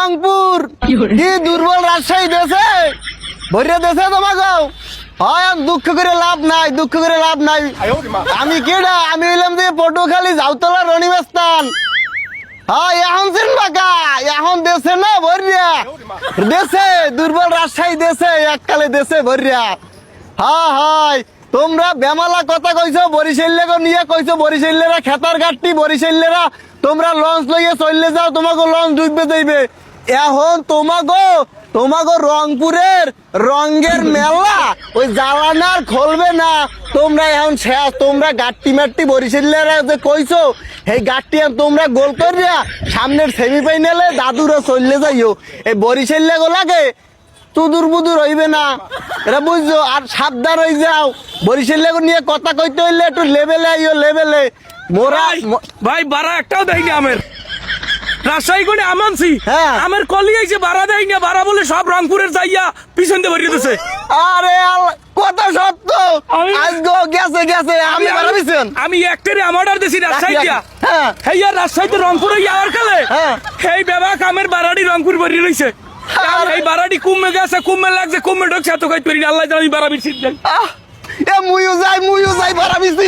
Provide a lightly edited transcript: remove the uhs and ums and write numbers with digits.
রংপুর কি দুর্বল রাজশাহী দেশে ভরিয়া দেশে তোমাকে হয় দুঃখ করে লাভ নাই, দুঃখ করে লাভ নাই। আমি কেডা? আমি হইলাম যে পটুয়াখালী জাউতলা রণিবেস্তান। হ্যাঁ এখন চিনবাকা, এখন দেশে না ভরিয়া দেশে দুর্বল রাজশাহী দেশে এককালে দেশে ভরিয়া। হ্যাঁ হয় তোমরা বেমালা কথা কইছো, বরিশাল্যকে নিয়ে কইছো, বরিশাল্যেরা খেতার ঘাটটি, বরিশাল্যেরা তোমরা লঞ্চ লইয়ে চললে যাও, তোমাকে লঞ্চ ডুববে যাইবে। এখন তোমাকে রংপুরের রঙের মেলা ওই জ্বালানার খুলবে না। তোমরা এখন শেষ, তোমরা গাট্টি মাট্টি বরিশাল্যেরা যে কইছো এই গাট্টি তোমরা গোল করিয়া সামনের সেমিফাইনালে দাদুরা চললে যাইও। এই বরিশাল্য গোলাকে তুদুর বুদুর হইবে না, এটা বুঝছো। আর সাবধান হয়ে যাও, বরিশাল নিয়ে কথা কইতে হইলে একটু লেভেলে আইও, লেভেলে। মোরা ভাই বাড়া একটাও দেয়নি আমের রাজশাহী করে আমানছি। হ্যাঁ। আমের কলি আইছে বাড়া দেয় না, বাড়া বলে সব রংপুরের যাইয়া পিছন দিয়ে ভরিয়ে দিছে। আরে কথা সত্য, আজগো গেছে গেছে আমি বাড়াইছেন। আমি একটারে আমারটার দেশি রাজশাহী দিয়া। হ্যাঁ হেই আর রাজশাহীতে রংপুরে যাওয়ার কালে হ্যাঁ। হেই বেবা কামের বাড়াড়ি রংপুর ভরিয়ে রইছে। এই বাড়াড়ি কুমে গেছে, কুমে লাগছে, কুমে ঢুকছে, এত কইতে পারি আল্লাহ জানি বাড়া বিছিয়ে দেন। মুইও যাই বাড়াইছি।